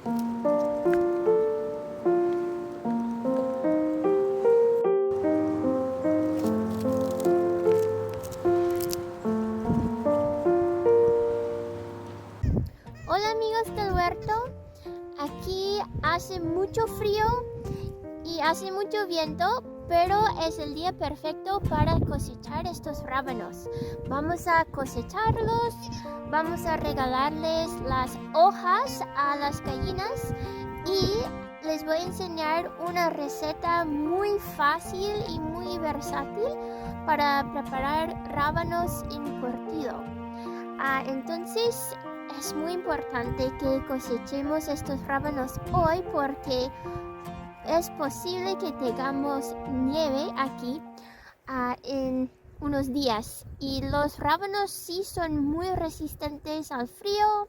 Hola amigos del huerto, aquí hace mucho frío y hace mucho viento, pero es el día perfecto para cosechar estos rábanos. Vamos a cosecharlos, vamos a regalarles las hojas a las gallinas y les voy a enseñar una receta muy fácil y muy versátil para preparar rábanos encurtido. Entonces es muy importante que cosechemos estos rábanos hoy porque es posible que tengamos nieve aquí en unos días, y los rábanos sí son muy resistentes al frío,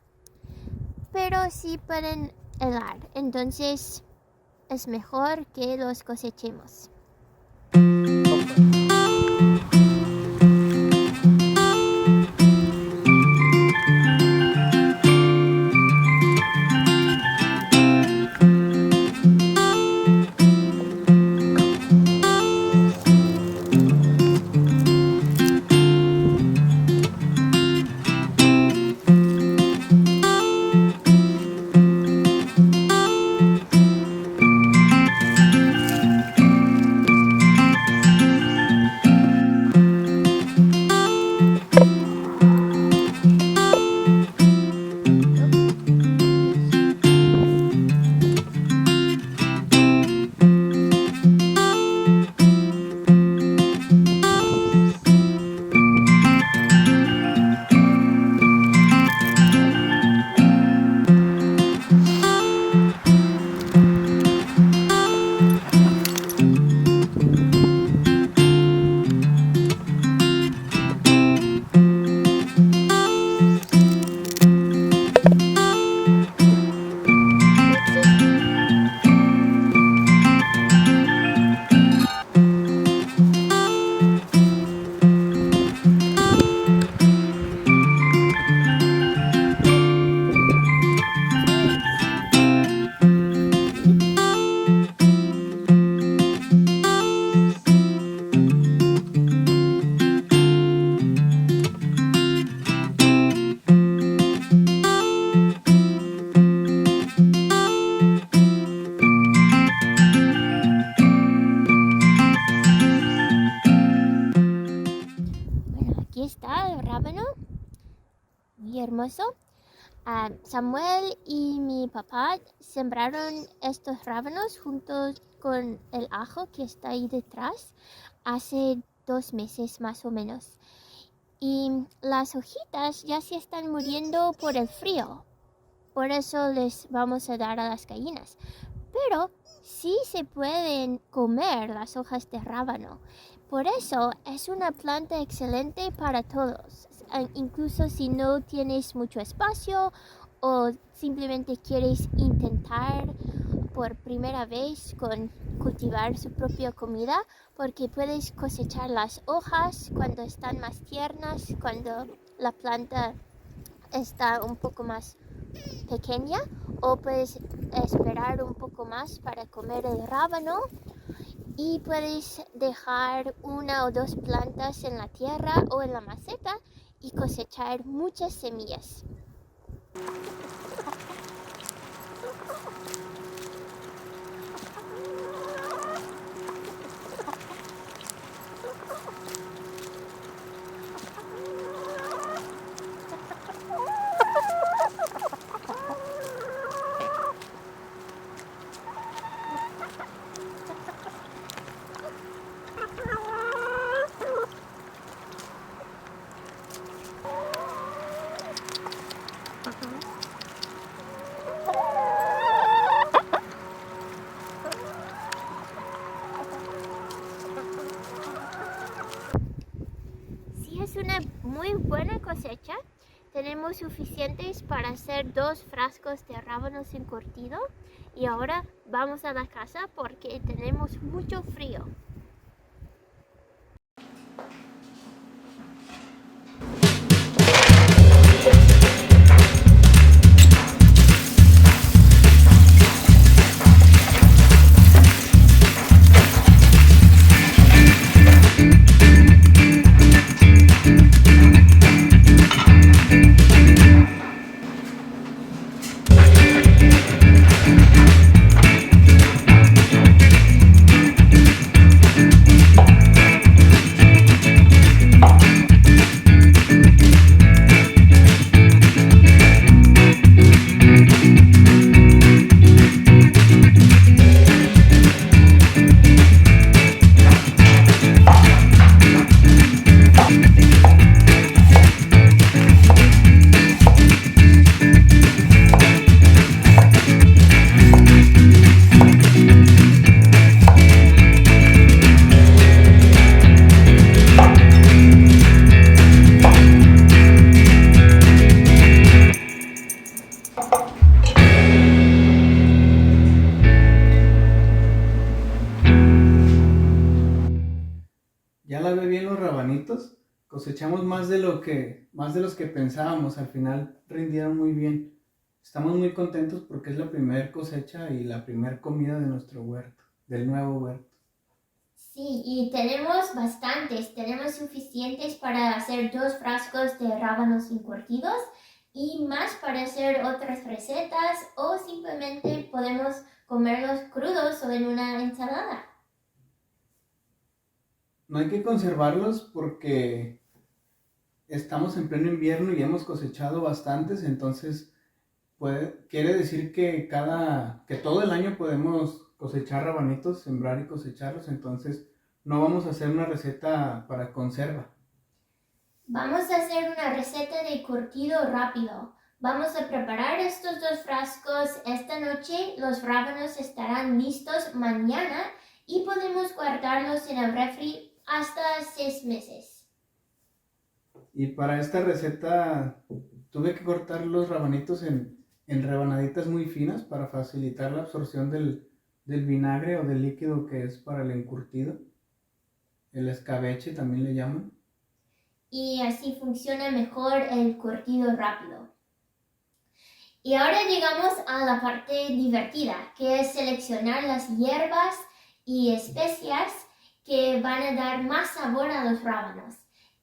pero sí pueden helar, entonces es mejor que los cosechemos. Aquí está el rábano, muy hermoso. Samuel y mi papá sembraron estos rábanos junto con el ajo que está ahí detrás hace 2 meses más o menos. Y las hojitas ya se están muriendo por el frío, por eso les vamos a dar a las gallinas. Pero sí se pueden comer las hojas de rábano. Por eso es una planta excelente para todos. Incluso si no tienes mucho espacio o simplemente quieres intentar por primera vez con cultivar su propia comida, porque puedes cosechar las hojas cuando están más tiernas, cuando la planta está un poco más pequeña, o puedes esperar un poco más para comer el rábano, y puedes dejar 1 o 2 plantas en la tierra o en la maceta y cosechar muchas semillas. Si es una muy buena cosecha, tenemos suficientes para hacer 2 frascos de rábanos encurtido, y ahora vamos a la casa porque tenemos mucho frío. cosechamos más de los que pensábamos. Al final rindieron muy bien. Estamos muy contentos porque es la primera cosecha y la primera comida de nuestro huerto, del nuevo huerto. Sí, y tenemos bastantes, tenemos suficientes para hacer 2 frascos de rábanos encurtidos y más para hacer otras recetas o simplemente podemos comerlos crudos o en una ensalada. No hay que conservarlos porque estamos en pleno invierno y hemos cosechado bastantes, entonces quiere decir que todo el año podemos cosechar rabanitos, sembrar y cosecharlos, entonces no vamos a hacer una receta para conserva. Vamos a hacer una receta de curtido rápido. Vamos a preparar estos 2 frascos esta noche. Los rábanos estarán listos mañana y podemos guardarlos en el refri hasta 6 meses. Y para esta receta tuve que cortar los rabanitos en rebanaditas muy finas para facilitar la absorción del vinagre o del líquido que es para el encurtido. El escabeche también le llaman. Y así funciona mejor el curtido rápido. Y ahora llegamos a la parte divertida, que es seleccionar las hierbas y especias que van a dar más sabor a los rábanos.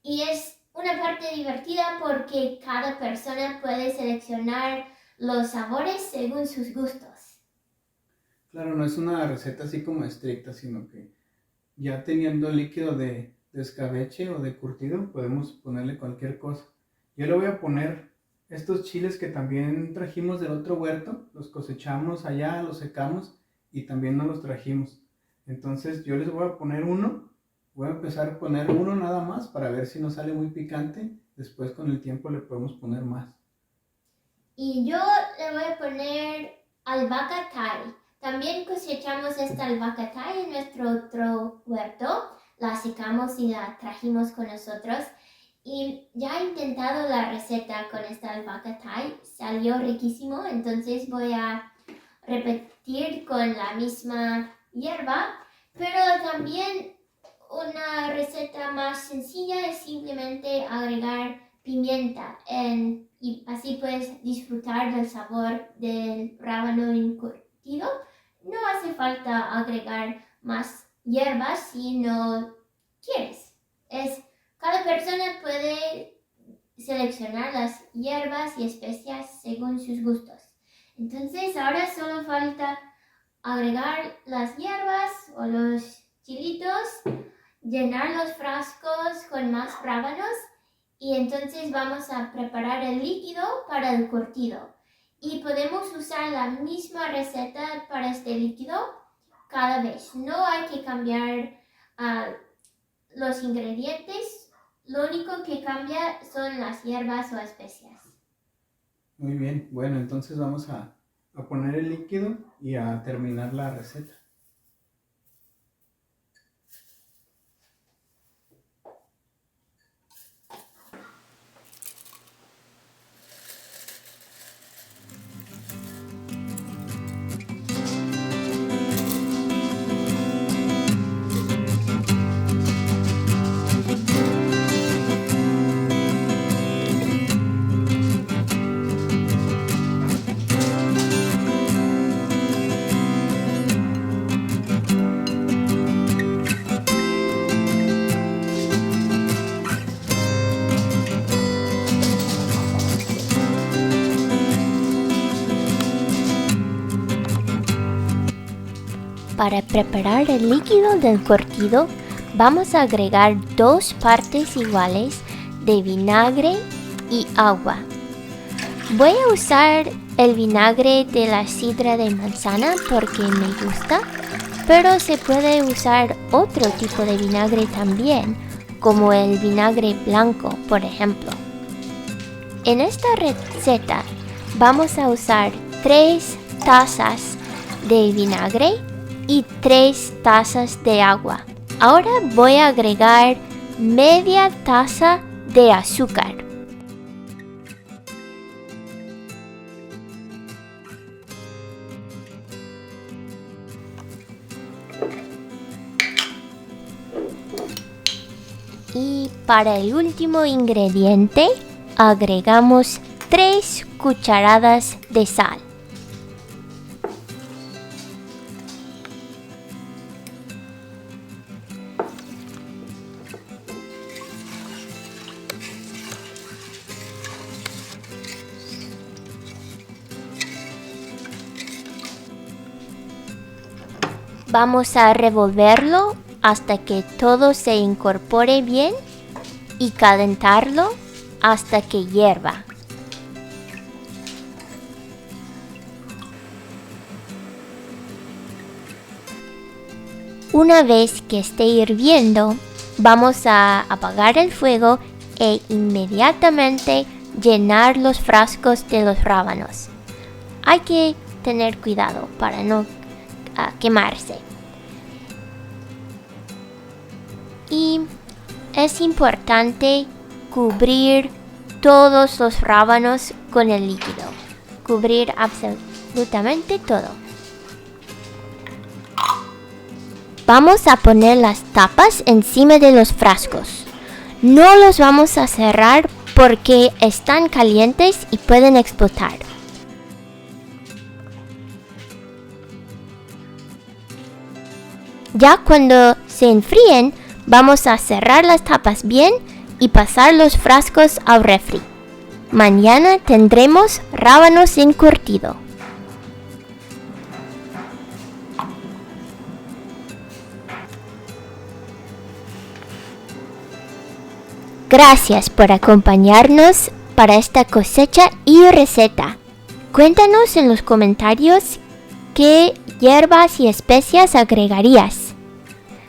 Y es una parte divertida porque cada persona puede seleccionar los sabores según sus gustos. Claro, no es una receta así como estricta, sino que ya teniendo líquido de escabeche o de curtido, podemos ponerle cualquier cosa. Yo le voy a poner estos chiles que también trajimos del otro huerto, los cosechamos allá, los secamos y también nos los trajimos. Entonces yo les voy a poner uno, voy a empezar a poner uno nada más para ver si nos sale muy picante, después con el tiempo le podemos poner más. Y yo le voy a poner albahaca Thai. También cosechamos esta albahaca Thai en nuestro otro huerto. La secamos y la trajimos con nosotros. Y ya he intentado la receta con esta albahaca Thai. Salió riquísimo, entonces voy a repetir con la misma hierba. Pero también una receta más sencilla es simplemente agregar pimienta y así puedes disfrutar del sabor del rábano encurtido. No hace falta agregar más hierbas si no quieres. Cada persona puede seleccionar las hierbas y especias según sus gustos. Entonces ahora solo falta agregar las hierbas o los chilitos, llenar los frascos con más rábanos y entonces vamos a preparar el líquido para el curtido. Y podemos usar la misma receta para este líquido cada vez. No hay que cambiar los ingredientes. Lo único que cambia son las hierbas o especias. Muy bien, bueno, entonces vamos a poner el líquido y a terminar la receta. Para preparar el líquido del curtido, vamos a agregar 2 partes iguales de vinagre y agua. Voy a usar el vinagre de la sidra de manzana porque me gusta, pero se puede usar otro tipo de vinagre también, como el vinagre blanco, por ejemplo. En esta receta vamos a usar 3 tazas de vinagre y 3 tazas de agua. Ahora voy a agregar media taza de azúcar. Y para el último ingrediente, agregamos 3 cucharadas de sal. Vamos a revolverlo hasta que todo se incorpore bien y calentarlo hasta que hierva. Una vez que esté hirviendo, vamos a apagar el fuego e inmediatamente llenar los frascos de los rábanos. Hay que tener cuidado para no quemarse. Y es importante cubrir todos los rábanos con el líquido. Cubrir absolutamente todo. Vamos a poner las tapas encima de los frascos. No los vamos a cerrar porque están calientes y pueden explotar. Ya cuando se enfríen, vamos a cerrar las tapas bien y pasar los frascos al refri. Mañana tendremos rábanos encurtido. Gracias por acompañarnos para esta cosecha y receta. Cuéntanos en los comentarios qué hierbas y especias agregarías.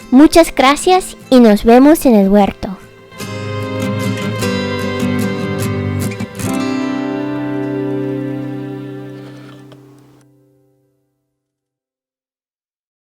Muchas gracias y nos vemos en el huerto.